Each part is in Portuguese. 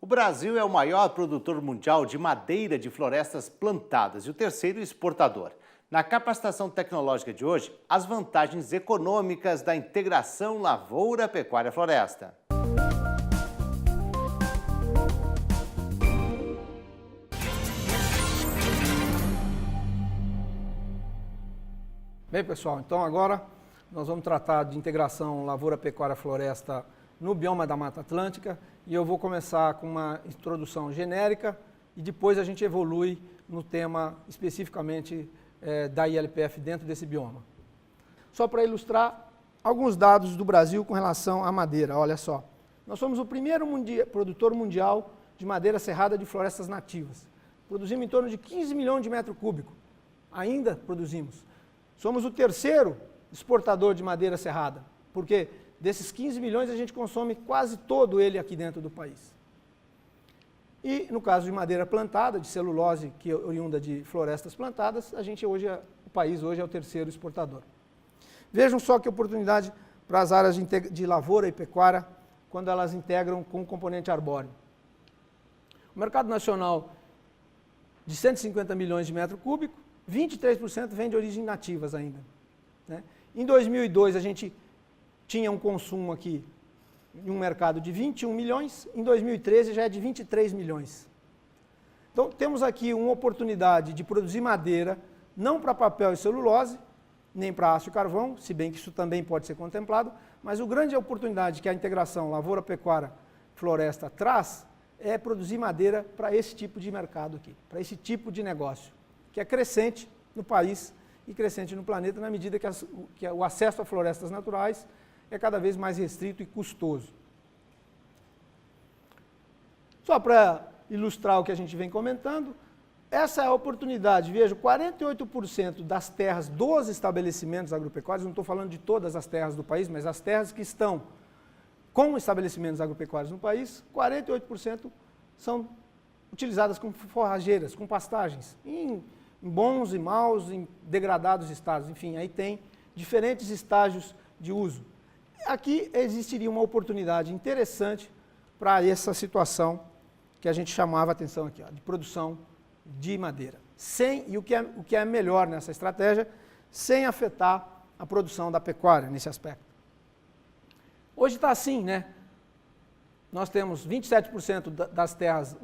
Brasil é o maior produtor mundial de madeira de florestas plantadas e o terceiro exportador. Na capacitação tecnológica de hoje, as vantagens econômicas da integração lavoura-pecuária-floresta. Bem, pessoal, então agora nós vamos tratar de integração lavoura-pecuária-floresta no bioma da Mata Atlântica e eu vou começar com uma introdução genérica e depois a gente evolui no tema especificamente da ILPF dentro desse bioma. Só para ilustrar alguns dados do Brasil com relação à madeira, olha só. Nós somos o primeiro produtor mundial de madeira serrada de florestas nativas. Produzimos em torno de 15 milhões de metros cúbicos. Ainda produzimos. Somos o terceiro exportador de madeira serrada, porque desses 15 milhões a gente consome quase todo ele aqui dentro do país. E no caso de madeira plantada, de celulose, que é oriunda de florestas plantadas, o país hoje é o terceiro exportador. Vejam só que oportunidade para as áreas de lavoura e pecuária quando elas integram com o componente arbóreo. O mercado nacional de 150 milhões de metros cúbicos, 23% vem de origem nativas ainda. Né? Em 2002 a gente tinha um consumo aqui em um mercado de 21 milhões, em 2013 já é de 23 milhões. Então temos aqui uma oportunidade de produzir madeira, não para papel e celulose, nem para aço e carvão, se bem que isso também pode ser contemplado, mas a grande oportunidade que a integração lavoura-pecuária-floresta traz é produzir madeira para esse tipo de mercado aqui, para esse tipo de negócio, que é crescente no país e crescente no planeta na medida que o acesso a florestas naturais é cada vez mais restrito e custoso. Só para ilustrar o que a gente vem comentando, essa é a oportunidade. Veja, 48% das terras dos estabelecimentos agropecuários, não estou falando de todas as terras do país, mas as terras que estão com estabelecimentos agropecuários no país, 48% são utilizadas como forrageiras, com pastagens, em bons e maus, em degradados estados, enfim, aí tem diferentes estágios de uso. Aqui existiria uma oportunidade interessante para essa situação que a gente chamava a atenção aqui, ó, de produção de madeira. E o que é melhor nessa estratégia, sem afetar a produção da pecuária nesse aspecto. Hoje está assim, né? Nós temos 27% das terras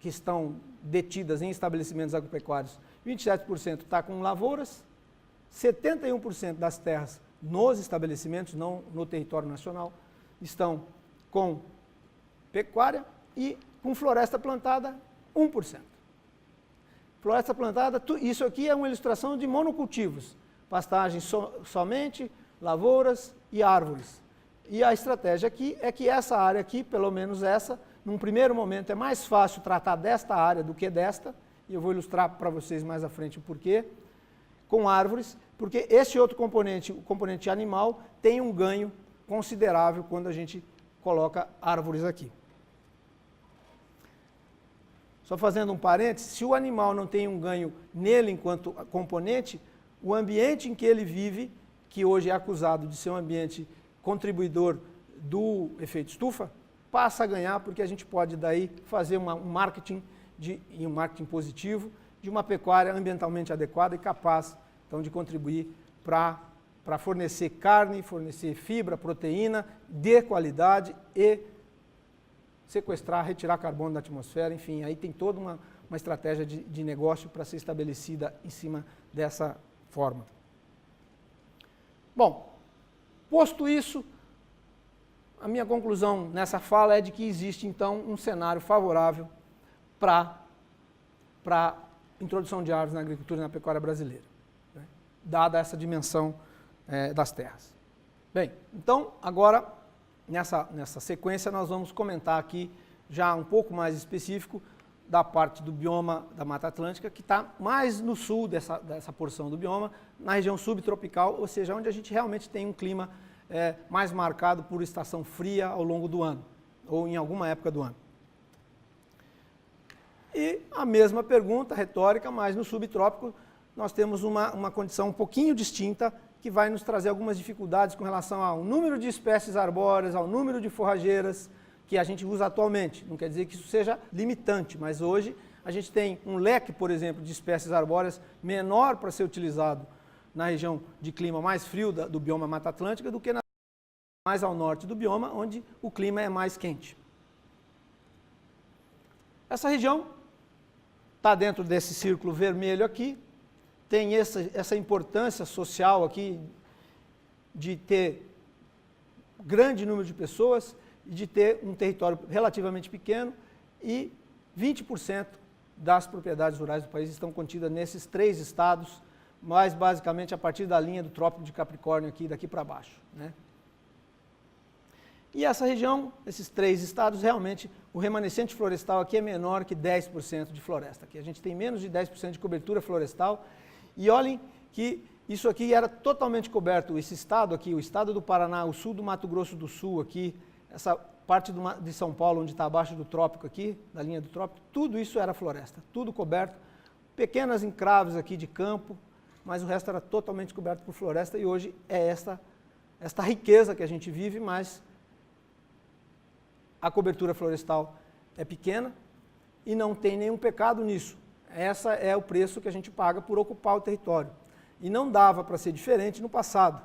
que estão detidas em estabelecimentos agropecuários, 27% está com lavouras, 71% das terras nos estabelecimentos, não no território nacional, estão com pecuária e com floresta plantada, 1%. Floresta plantada, isso aqui é uma ilustração de monocultivos, pastagens somente, lavouras e árvores. E a estratégia aqui é que essa área aqui, pelo menos essa, num primeiro momento é mais fácil tratar desta área do que desta, e eu vou ilustrar para vocês mais à frente o porquê, com árvores, porque esse outro componente, o componente animal, tem um ganho considerável quando a gente coloca árvores aqui. Só fazendo um parênteses, se o animal não tem um ganho nele enquanto componente, o ambiente em que ele vive, que hoje é acusado de ser um ambiente contribuidor do efeito estufa, passa a ganhar, porque a gente pode daí fazer um marketing positivo de uma pecuária ambientalmente adequada e capaz, então, de contribuir para fornecer carne, fornecer fibra, proteína de qualidade e sequestrar, retirar carbono da atmosfera, enfim, aí tem toda uma estratégia de negócio para ser estabelecida em cima dessa forma. Bom, posto isso, a minha conclusão nessa fala é de que existe, então, um cenário favorável para a introdução de árvores na agricultura e na pecuária brasileira, né? Dada essa dimensão das terras. Bem, então, agora, nessa sequência, nós vamos comentar aqui, já um pouco mais específico, da parte do bioma da Mata Atlântica, que está mais no sul dessa porção do bioma, na região subtropical, ou seja, onde a gente realmente tem um clima mais marcado por estação fria ao longo do ano, ou em alguma época do ano. E a mesma pergunta retórica, mas no subtrópico nós temos uma condição um pouquinho distinta, que vai nos trazer algumas dificuldades com relação ao número de espécies arbóreas, ao número de forrageiras, que a gente usa atualmente. Não quer dizer que isso seja limitante, mas hoje a gente tem um leque, por exemplo, de espécies arbóreas menor para ser utilizado na região de clima mais frio do bioma Mata Atlântica do que mais ao norte do bioma, onde o clima é mais quente. Essa região está dentro desse círculo vermelho aqui, tem essa importância social aqui de ter grande número de pessoas e de ter um território relativamente pequeno, e 20% das propriedades rurais do país estão contidas nesses 3 estados, mais basicamente a partir da linha do Trópico de Capricórnio aqui, daqui para baixo, né? E essa região, esses 3 estados, realmente o remanescente florestal aqui é menor que 10% de floresta. Aqui a gente tem menos de 10% de cobertura florestal, e olhem que isso aqui era totalmente coberto, esse estado aqui, o estado do Paraná, o sul do Mato Grosso do Sul aqui, essa parte de São Paulo, onde está abaixo do trópico aqui, da linha do trópico, tudo isso era floresta, tudo coberto, pequenas encraves aqui de campo, mas o resto era totalmente coberto por floresta, e hoje é esta riqueza que a gente vive, mas a cobertura florestal é pequena e não tem nenhum pecado nisso. Esse é o preço que a gente paga por ocupar o território. E não dava para ser diferente no passado.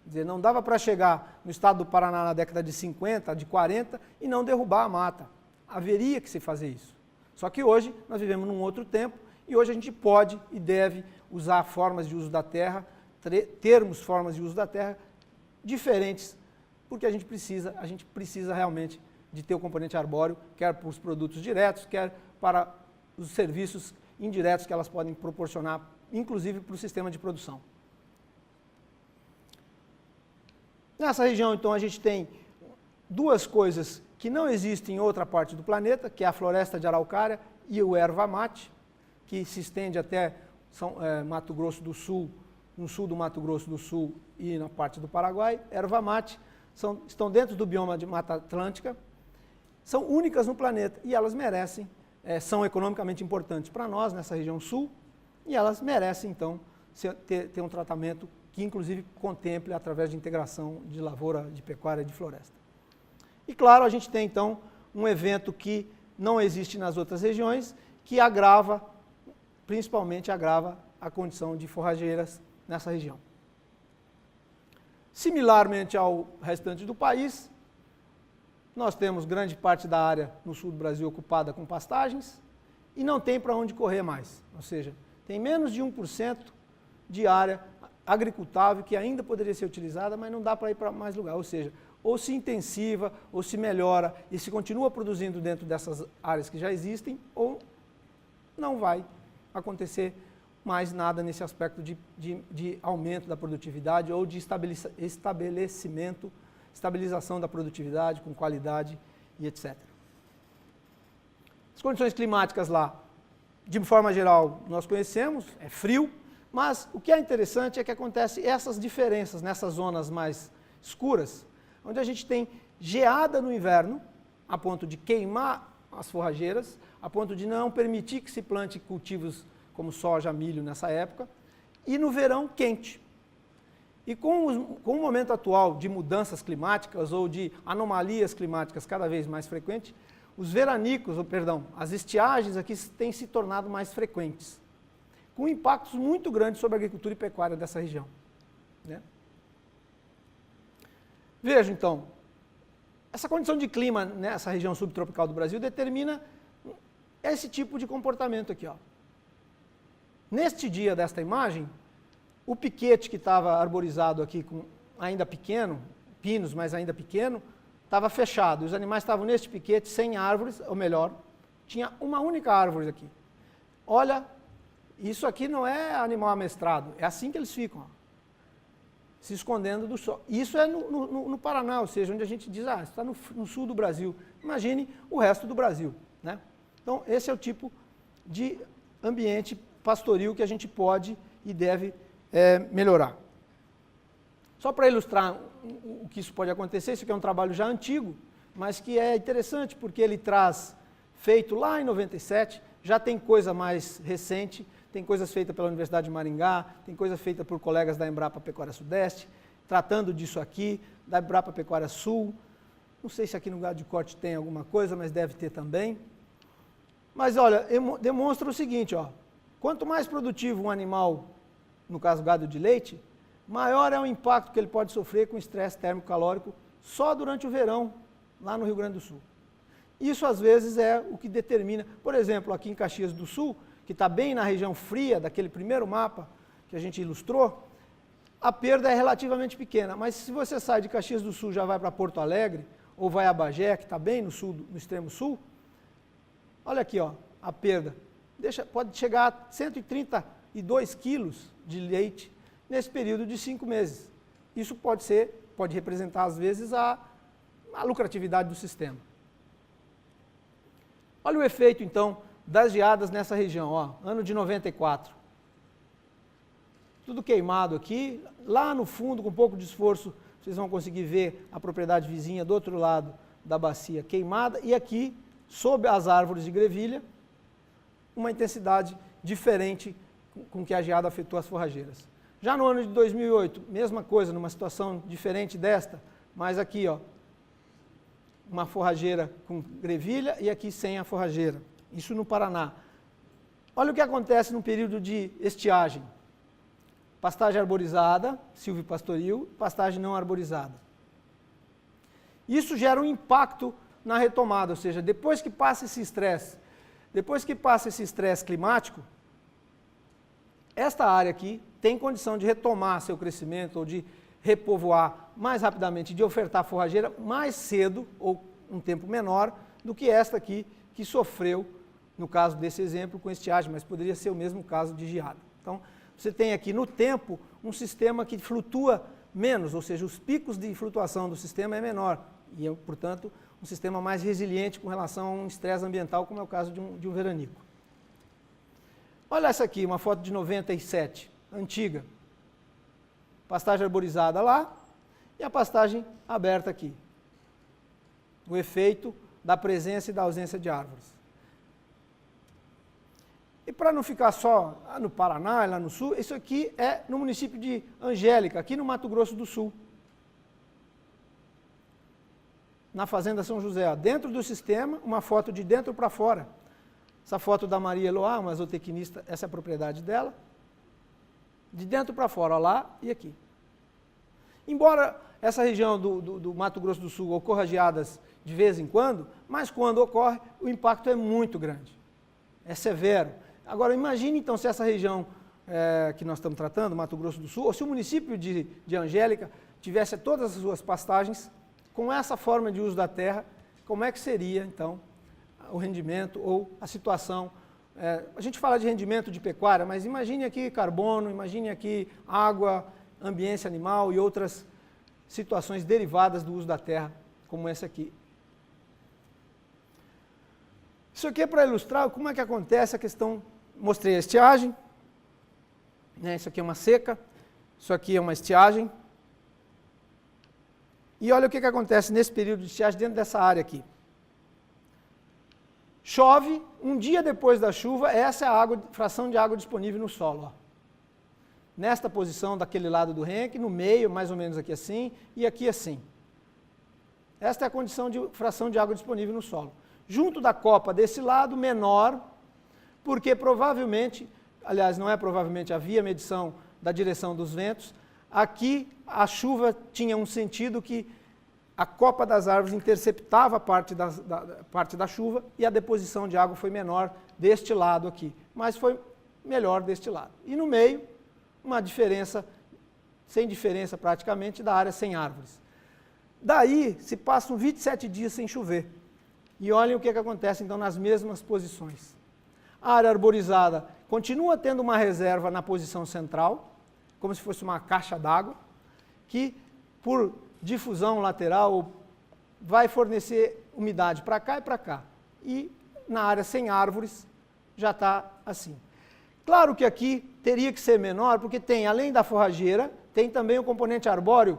Quer dizer, não dava para chegar no estado do Paraná na década de 50, de 40 e não derrubar a mata. Haveria que se fazer isso. Só que hoje nós vivemos num outro tempo e hoje a gente pode e deve usar formas de uso da terra, termos formas de uso da terra diferentes, porque a gente precisa realmente de ter o componente arbóreo, quer para os produtos diretos, quer para os serviços indiretos que elas podem proporcionar, inclusive para o sistema de produção. Nessa região, então, a gente tem 2 coisas que não existem em outra parte do planeta, que é a floresta de araucária e o erva mate, que se estende até Mato Grosso do Sul, no sul do Mato Grosso do Sul e na parte do Paraguai. Erva mate estão dentro do bioma de Mata Atlântica, são únicas no planeta e elas merecem, são economicamente importantes para nós nessa região sul, e elas merecem, então, ter um tratamento que, inclusive, contemple através de integração de lavoura, de pecuária e de floresta. E, claro, a gente tem, então, um evento que não existe nas outras regiões, que principalmente agrava a condição de forrageiras nessa região. Similarmente ao restante do país, nós temos grande parte da área no sul do Brasil ocupada com pastagens e não tem para onde correr mais. Ou seja, tem menos de 1% de área agricultável que ainda poderia ser utilizada, mas não dá para ir para mais lugar. Ou seja, ou se intensiva, ou se melhora e se continua produzindo dentro dessas áreas que já existem, ou não vai acontecer mais nada nesse aspecto de aumento da produtividade ou de estabilização da produtividade com qualidade e etc. As condições climáticas lá, de forma geral, nós conhecemos, é frio, mas o que é interessante é que acontece essas diferenças nessas zonas mais escuras, onde a gente tem geada no inverno, a ponto de queimar as forrageiras, a ponto de não permitir que se plante cultivos como soja, milho nessa época, e no verão quente. E com o momento atual de mudanças climáticas ou de anomalias climáticas cada vez mais frequentes, os veranicos, as estiagens aqui têm se tornado mais frequentes, com impactos muito grandes sobre a agricultura e pecuária dessa região, né? Veja, então, essa condição de clima nessa região subtropical do Brasil determina esse tipo de comportamento aqui, ó. Neste dia desta imagem, o piquete que estava arborizado aqui, ainda pequeno, pinos, mas ainda pequeno, estava fechado. Os animais estavam neste piquete, sem árvores, ou melhor, tinha uma única árvore aqui. Olha, isso aqui não é animal amestrado, é assim que eles ficam, ó, se escondendo do sol. Isso é no Paraná, ou seja, onde a gente diz, está no sul do Brasil. Imagine o resto do Brasil, né? Então, esse é o tipo de ambiente pastoril que a gente pode e deve melhorar. Só para ilustrar o que isso pode acontecer, isso aqui é um trabalho já antigo, mas que é interessante porque ele traz, feito lá em 97, já tem coisa mais recente, tem coisas feitas pela Universidade de Maringá, tem coisa feita por colegas da Embrapa Pecuária Sudeste, tratando disso aqui, da Embrapa Pecuária Sul, Não sei se aqui no gado de corte tem alguma coisa, mas deve ter também. Mas olha, demonstra o seguinte, ó, quanto mais produtivo um animal, no caso gado de leite, maior é o impacto que ele pode sofrer com estresse térmico-calórico só durante o verão, lá no Rio Grande do Sul. Isso às vezes é o que determina, por exemplo, aqui em Caxias do Sul, que está bem na região fria daquele primeiro mapa que a gente ilustrou, a perda é relativamente pequena, mas se você sai de Caxias do Sul e já vai para Porto Alegre, ou vai a Bagé, que está bem no sul, no extremo sul, olha aqui, ó, a perda. Pode chegar a 132 quilos de leite nesse período de 5 meses. Isso pode representar, às vezes, a lucratividade do sistema. Olha o efeito, então, das geadas nessa região, ó, ano de 94. Tudo queimado aqui, lá no fundo, com um pouco de esforço, vocês vão conseguir ver a propriedade vizinha do outro lado da bacia queimada, e aqui, sob as árvores de grevilha, uma intensidade diferente com que a geada afetou as forrageiras. Já no ano de 2008, mesma coisa, numa situação diferente desta, mas aqui, ó, uma forrageira com grevilha e aqui sem a forrageira. Isso no Paraná. Olha o que acontece no período de estiagem. Pastagem arborizada, silvipastoril, pastagem não arborizada. Isso gera um impacto na retomada, ou seja, depois que passa esse estresse climático, esta área aqui tem condição de retomar seu crescimento ou de repovoar mais rapidamente, de ofertar forrageira mais cedo ou um tempo menor do que esta aqui que sofreu, no caso desse exemplo, com estiagem, mas poderia ser o mesmo caso de geada. Então, você tem aqui no tempo um sistema que flutua menos, ou seja, os picos de flutuação do sistema é menor e é, portanto, um sistema mais resiliente com relação a um estresse ambiental, como é o caso de um veranico. Olha essa aqui, uma foto de 97, antiga. Pastagem arborizada lá e a pastagem aberta aqui. O efeito da presença e da ausência de árvores. E para não ficar só no Paraná, lá no sul, isso aqui é no município de Angélica, aqui no Mato Grosso do Sul. Na Fazenda São José, ó, dentro do sistema, uma foto de dentro para fora. Essa foto da Maria Eloá, uma zootecnista, essa é a propriedade dela. De dentro para fora, ó, lá e aqui. Embora essa região do Mato Grosso do Sul ocorra geadas de vez em quando, mas quando ocorre, o impacto é muito grande. É severo. Agora, imagine então se essa região que nós estamos tratando, Mato Grosso do Sul, ou se o município de Angélica tivesse todas as suas pastagens com essa forma de uso da terra, como é que seria então o rendimento ou a situação? A gente fala de rendimento de pecuária, mas imagine aqui carbono, imagine aqui água, ambiência animal e outras situações derivadas do uso da terra, como essa aqui. Isso aqui é para ilustrar como é que acontece a questão. Mostrei a estiagem, né? Isso aqui é uma seca, isso aqui é uma estiagem. E olha o que acontece nesse período de estiagem dentro dessa área aqui. Chove, um dia depois da chuva, essa é a fração de água disponível no solo. Ó. Nesta posição daquele lado do renque, no meio, mais ou menos aqui assim, e aqui assim. Esta é a condição de fração de água disponível no solo. Junto da copa desse lado, menor, porque provavelmente, aliás, não é provavelmente, havia medição da direção dos ventos, aqui a chuva tinha um sentido que a copa das árvores interceptava a parte da chuva e a deposição de água foi menor deste lado aqui, mas foi melhor deste lado. E no meio, uma diferença, sem diferença praticamente, da área sem árvores. Daí se passam 27 dias sem chover. E olhem o que acontece então nas mesmas posições. A área arborizada continua tendo uma reserva na posição central, como se fosse uma caixa d'água, que por difusão lateral vai fornecer umidade para cá e para cá. E na área sem árvores já está assim. Claro que aqui teria que ser menor, porque tem, além da forrageira, tem também o componente arbóreo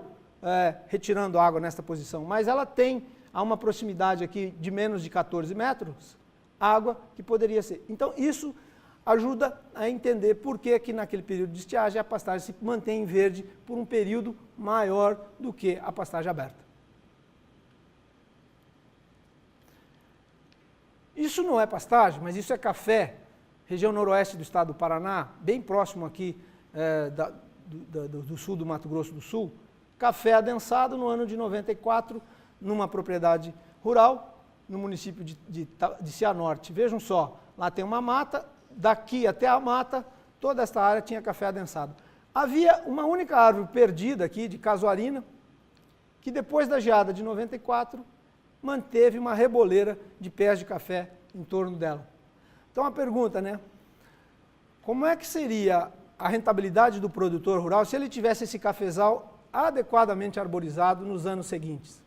retirando água nesta posição, mas ela tem a uma proximidade aqui de menos de 14 metros, água que poderia ser. Então, isso ajuda a entender por que naquele período de estiagem a pastagem se mantém verde por um período maior do que a pastagem aberta. Isso não é pastagem, mas isso é café, região noroeste do estado do Paraná, bem próximo aqui do sul do Mato Grosso do Sul. Café adensado no ano de 94, numa propriedade rural, no município de Cianorte. Vejam só, lá tem uma mata, daqui até a mata, toda esta área tinha café adensado. Havia uma única árvore perdida aqui, de casuarina, que depois da geada de 94, manteve uma reboleira de pés de café em torno dela. Então a pergunta, né? Como é que seria a rentabilidade do produtor rural se ele tivesse esse cafezal adequadamente arborizado nos anos seguintes?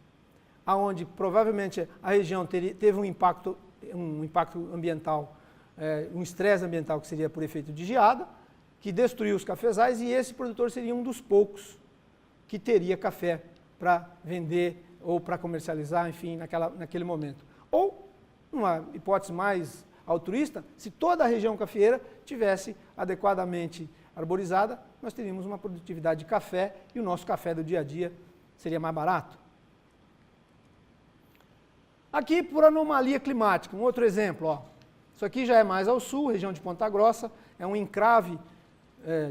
Aonde provavelmente a região teve um impacto ambiental, um estresse ambiental que seria por efeito de geada, que destruiu os cafezais, e esse produtor seria um dos poucos que teria café para vender ou para comercializar, enfim, naquele momento. Ou, uma hipótese mais altruísta, se toda a região cafeeira tivesse adequadamente arborizada, nós teríamos uma produtividade de café e o nosso café do dia a dia seria mais barato. Aqui, por anomalia climática, um outro exemplo. Ó. Isso aqui já é mais ao sul, região de Ponta Grossa, é um encrave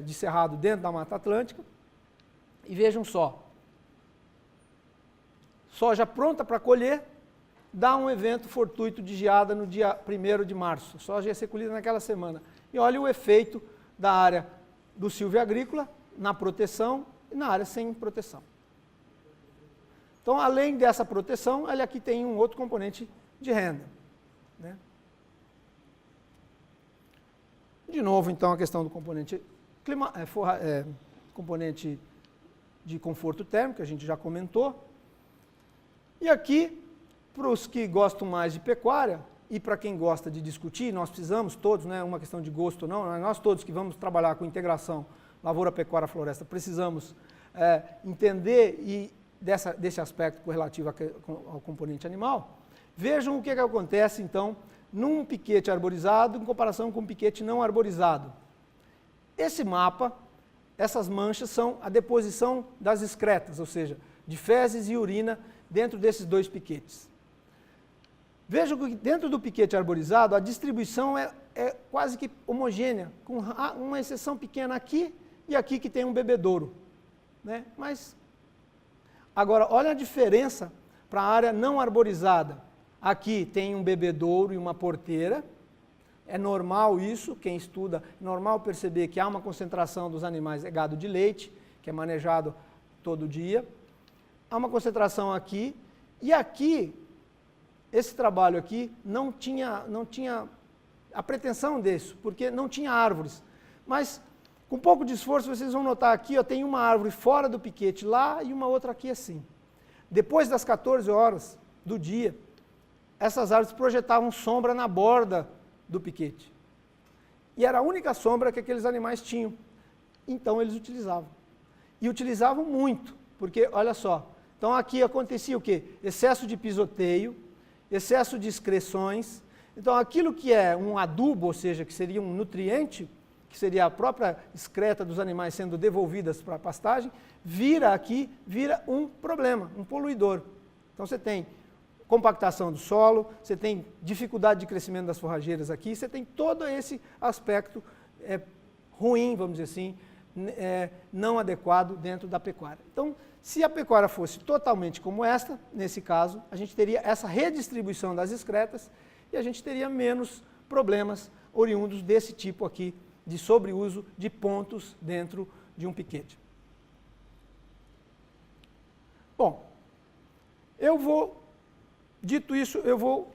de cerrado dentro da Mata Atlântica. E vejam só, soja pronta para colher, dá um evento fortuito de geada no dia 1º de março. A soja ia ser colhida naquela semana. E olha o efeito da área do silvio agrícola na proteção e na área sem proteção. Então, além dessa proteção, ele aqui tem um outro componente de renda. Né? De novo, então, a questão do componente, componente de conforto térmico, que a gente já comentou. E aqui, para os que gostam mais de pecuária, e para quem gosta de discutir, nós precisamos todos, não é uma questão de gosto ou não, nós todos que vamos trabalhar com integração lavoura, pecuária, floresta, precisamos entender desse aspecto relativo ao componente animal. Vejam o que acontece, então, num piquete arborizado em comparação com um piquete não arborizado. Esse mapa, essas manchas são a deposição das excretas, ou seja, de fezes e urina dentro desses dois piquetes. Vejam que dentro do piquete arborizado a distribuição é quase que homogênea, com uma exceção pequena aqui e aqui que tem um bebedouro. Né? Mas, agora, olha a diferença para a área não arborizada. Aqui tem um bebedouro e uma porteira. É normal isso, quem estuda, é normal perceber que há uma concentração dos animais, é gado de leite, que é manejado todo dia. Há uma concentração aqui, e aqui, esse trabalho aqui não tinha a pretensão disso, porque não tinha árvores. Mas, com um pouco de esforço, vocês vão notar aqui, ó, tem uma árvore fora do piquete lá e uma outra aqui assim. Depois das 14 horas do dia, essas árvores projetavam sombra na borda do piquete. E era a única sombra que aqueles animais tinham. Então eles utilizavam. E utilizavam muito, porque, olha só, então aqui acontecia o quê? Excesso de pisoteio, excesso de excreções. Então aquilo que é um adubo, ou seja, que seria um nutriente, que seria a própria excreta dos animais sendo devolvidas para a pastagem, vira um problema, um poluidor. Então você tem compactação do solo, você tem dificuldade de crescimento das forrageiras aqui, você tem todo esse aspecto ruim, vamos dizer assim, não adequado dentro da pecuária. Então, se a pecuária fosse totalmente como esta, nesse caso, a gente teria essa redistribuição das excretas e a gente teria menos problemas oriundos desse tipo aqui de sobreuso de pontos dentro de um piquete. Bom, dito isso, eu vou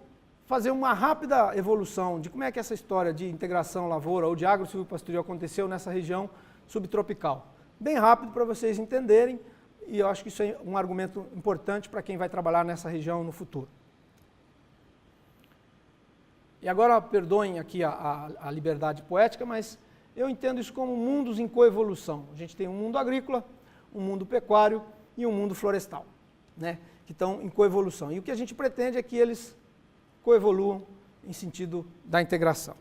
fazer uma rápida evolução de como é que essa história de integração lavoura ou de agro-silvopastoril aconteceu nessa região subtropical. Bem rápido para vocês entenderem, e eu acho que isso é um argumento importante para quem vai trabalhar nessa região no futuro. E agora, perdoem aqui a liberdade poética, mas eu entendo isso como mundos em coevolução. A gente tem um mundo agrícola, um mundo pecuário e um mundo florestal, né, que estão em coevolução. E o que a gente pretende é que eles coevoluam em sentido da integração.